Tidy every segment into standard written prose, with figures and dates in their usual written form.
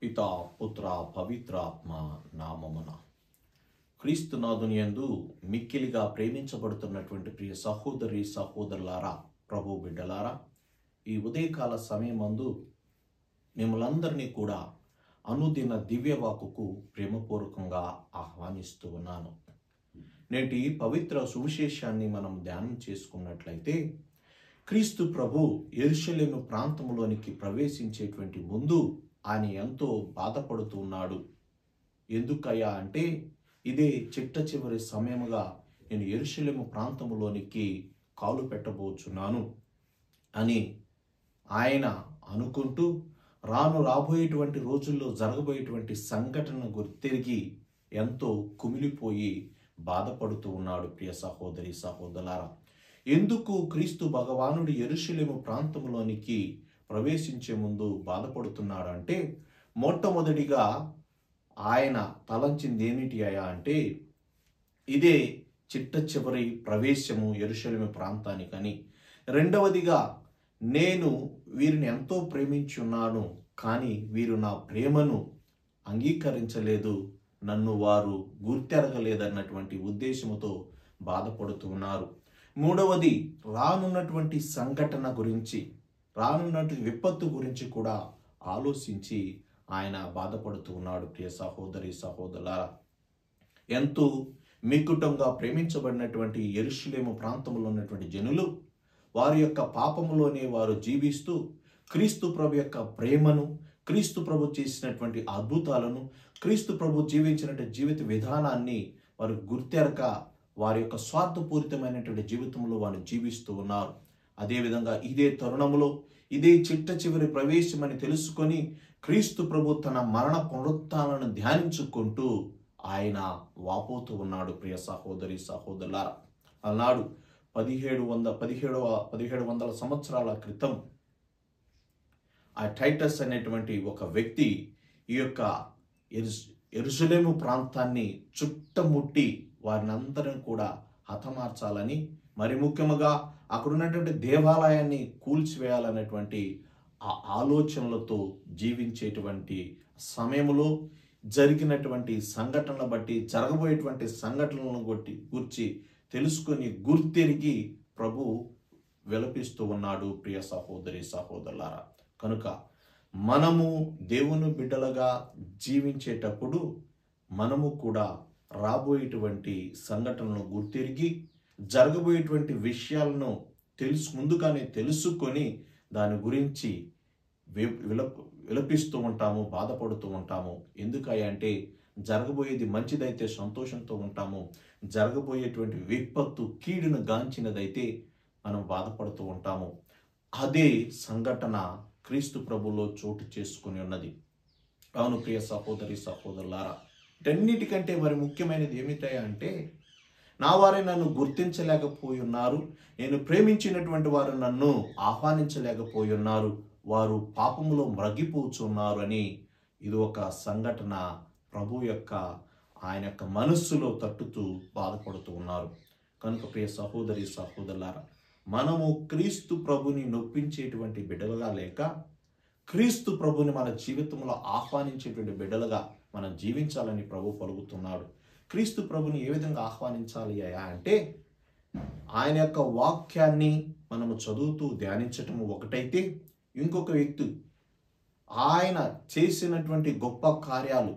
పితా పుత్ర పవిత్రాత్మ నామమున క్రీస్తునాథుని యందు మిక్కిలిగా ప్రేమించబడుతున్నటువంటి ప్రియ సహోదరి సహోదరులారా, ప్రభు బిడ్డలారా, ఈ ఉదయకాల సమయమందు మిమ్మల్ందరినీ కూడా అనుదిన దివ్యవాకుకు ప్రేమపూర్వకంగా ఆహ్వానిస్తూ ఉన్నాను. నేటి పవిత్ర సువిశేషాన్ని మనం ధ్యానం చేసుకున్నట్లయితే, క్రీస్తు ప్రభు యెరూషలేము ప్రాంతంలోనికి ప్రవేశించేటువంటి ముందు ఆయన ఎంతో బాధపడుతూ ఉన్నాడు. ఎందుకయ్యా అంటే, ఇదే చిట్ట చివరి సమయముగా నేను యెరూషలేము ప్రాంతంలోనికి కాలు పెట్టబోచున్నాను అని ఆయన అనుకుంటూ రాబోయేటువంటి రోజుల్లో జరగబోయేటువంటి సంఘటన గుర్తిరిగి ఎంతో కుమిలిపోయి బాధపడుతూ ఉన్నాడు. ప్రియ సహోదరి సహోదరులారా, ఎందుకు క్రీస్తు భగవానుడు యెరూషలేము ప్రాంతంలోనికి ప్రవేశించే ముందు బాధపడుతున్నాడు అంటే, మొట్టమొదటిగా ఆయన తలంచింది ఏమిటి అయ్యా అంటే, ఇదే చిట్ట చివరి ప్రవేశము యెరూషలేము ప్రాంతానికని. రెండవదిగా, నేను వీరిని ఎంతో ప్రేమించున్నాను, కానీ వీరు నా ప్రేమను అంగీకరించలేదు, నన్ను వారు గుర్తెరగలేదన్నటువంటి ఉద్దేశముతో బాధపడుతూ ఉన్నారు. మూడవది, రానున్నటువంటి సంఘటన గురించి, రానున్నటువంటి విపత్తు గురించి కూడా ఆలోచించి ఆయన బాధపడుతూ ఉన్నాడు. ప్రియ సహోదరి సహోదరులారా, ఎంతో మిక్కుటంగా ప్రేమించబడినటువంటి యెరూషలేము ప్రాంతంలో ఉన్నటువంటి జనులు వారి యొక్క పాపములోనే వారు జీవిస్తూ క్రీస్తు ప్రభు యొక్క ప్రేమను, క్రీస్తు ప్రభు చేసినటువంటి అద్భుతాలను, క్రీస్తు ప్రభు జీవించినటువంటి జీవిత విధానాన్ని వారు గుర్తెరక వారి యొక్క స్వార్థపూరితమైనటువంటి జీవితంలో వారు జీవిస్తూ ఉన్నారు. అదేవిధంగా ఇదే తరుణంలో, ఇదే చిట్ట చివరి ప్రవేశమని తెలుసుకొని క్రీస్తు ప్రభు తన మరణ పునరుత్థానాలను ధ్యానించుకుంటూ ఆయన వాపోతూ ఉన్నాడు. ప్రియ సహోదరి సహోదరులారా, అన్నాడు 1700 సంవత్సరాల క్రితం ఆ టైటస్ అనేటువంటి ఒక వ్యక్తి ఈ యొక్క యెరూషలేము ప్రాంతాన్ని చుట్టముట్టి వారిని అందరిని కూడా హతమార్చాలని, మరి ముఖ్యంగా అక్కడ ఉన్నటువంటి దేవాలయాన్ని కూల్చివేయాలనేటువంటి ఆ ఆలోచనలతో జీవించేటువంటి సమయంలో జరిగినటువంటి సంఘటనలు బట్టి, జరగబోయేటువంటి సంఘటనలను గురించి తెలుసుకొని గుర్తెరిగి ప్రభు విలపిస్తూ ఉన్నాడు. ప్రియ సహోదరి సహోదరులారా, కనుక మనము దేవుని బిడ్డలుగా జీవించేటప్పుడు మనము కూడా రాబోయేటువంటి సంఘటనలను గుర్తెరిగి జరగబోయేటువంటి విషయాలను ముందుగానే తెలుసుకొని దాని గురించి విలపిస్తూ ఉంటాము, బాధపడుతూ ఉంటాము. ఎందుకయ్యా అంటే, జరగబోయేది మంచిదైతే సంతోషంతో ఉంటాము, జరగబోయేటువంటి విపత్తు కీడును గాంచినదైతే మనం బాధపడుతూ ఉంటాము. అదే సంఘటన క్రీస్తు ప్రభులో చోటు చేసుకుని ఉన్నది. అవును ప్రియ సహోదరి సహోదరులారా, వీటన్నిటికంటే మరి ముఖ్యమైనది ఏమిటయ్యా అంటే, నా వారే నన్ను గుర్తించలేకపోయి ఉన్నారు, నేను ప్రేమించినటువంటి వారు నన్ను ఆహ్వానించలేకపోయి ఉన్నారు, వారు పాపములో మ్రగిపోచున్నారు అని ఇది ఒక సంఘటన ప్రభు యొక్క ఆయన యొక్క మనస్సులో తట్టుతూ బాధపడుతూ ఉన్నారు. కనుక ప్రియ సహోదరి సహోదరులారా, మనము క్రీస్తు ప్రభుని నొప్పించేటువంటి బిడ్డలుగా లేక క్రీస్తు ప్రభుని మన జీవితంలో ఆహ్వానించేటువంటి బిడ్డలుగా మనం జీవించాలని ప్రభు పలుకుతున్నాడు. క్రీస్తు ప్రభుని ఏ విధంగా ఆహ్వానించాలి అయ్యా అంటే, ఆయన యొక్క వాక్యాన్ని మనము చదువుతూ ధ్యానించటము ఒకటైతే, ఇంకొక వ్యక్తి ఆయన చేసినటువంటి గొప్ప కార్యాలు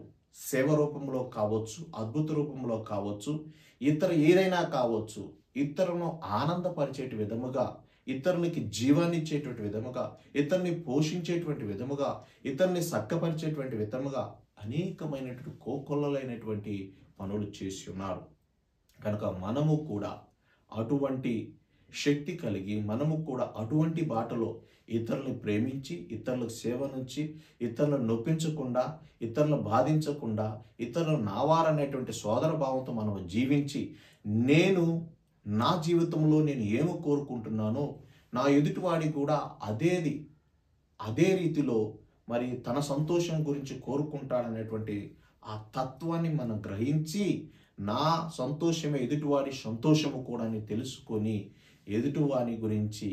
సేవ రూపంలో కావచ్చు, అద్భుత రూపంలో కావచ్చు, ఇతర ఏదైనా కావచ్చు, ఇతరులను ఆనందపరిచేటి విధముగా, ఇతరునికి జీవాన్ని ఇచ్చేటువంటి విధముగా, ఇతరుని పోషించేటువంటి విధముగా, ఇతరుని సక్కపరిచేటువంటి విధముగా అనేకమైనటువంటి కోకొల్లలైనటువంటి పనులు చేసి ఉన్నారు. కనుక మనము కూడా అటువంటి శక్తి కలిగి, మనము కూడా అటువంటి బాటలో ఇతరులను ప్రేమించి, ఇతరులకు సేవ నుంచి, ఇతరులను నొప్పించకుండా, ఇతరులను బాధించకుండా, ఇతరులు నావారనేటువంటి సోదర భావంతో మనం జీవించి, నా జీవితంలో నేను ఏమి కోరుకుంటున్నానో నా ఎదుటివాడి కూడా అదే రీతిలో మరి తన సంతోషం గురించి కోరుకుంటాడనేటువంటి ఆ తత్వాన్ని మనం గ్రహించి, నా సంతోషమే ఎదుటివాడి సంతోషము కూడా అని తెలుసుకొని ఎదుటివాని గురించి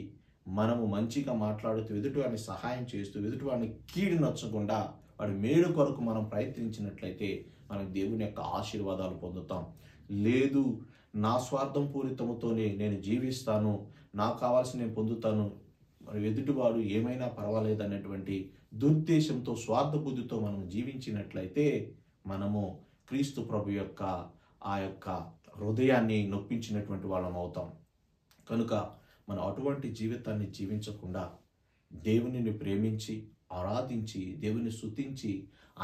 మనము మంచిగా మాట్లాడుతూ, ఎదుటివాడిని సహాయం చేస్తూ, ఎదుటివాడిని కీడు నచ్చకుండా వాడి మేలు కొరకు మనం ప్రయత్నించినట్లయితే మనం దేవుని యొక్క ఆశీర్వాదాలు పొందుతాం. లేదు, నా స్వార్థం పూరితముతోనే నేను జీవిస్తాను, నాకు కావాల్సిన నేను పొందుతాను, మరి ఎదుటివాడు ఏమైనా పర్వాలేదు అనేటువంటి దురుద్దేశంతో, స్వార్థ బుద్ధితో మనం జీవించినట్లయితే మనము క్రీస్తు ప్రభు యొక్క ఆ యొక్క హృదయాన్ని నొప్పించినటువంటి వాళ్ళం అవుతాం. కనుక మనం అటువంటి జీవితాన్ని జీవించకుండా దేవునిని ప్రేమించి, ఆరాధించి, దేవుని స్తుతించి,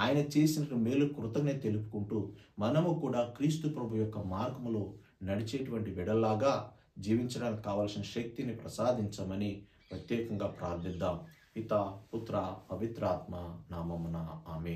ఆయన చేసిన మేలు కృతజ్ఞత తెలుపుకుంటూ మనము కూడా క్రీస్తు ప్రభు యొక్క మార్గములో నడిచేటువంటి బిడ్డల్లాగా జీవించడానికి కావలసిన శక్తిని ప్రసాదించమని ప్రత్యేకంగా ప్రార్థిద్దాం. పిత, పుత్ర, పవిత్రాత్మ నామమున ఆమేన్.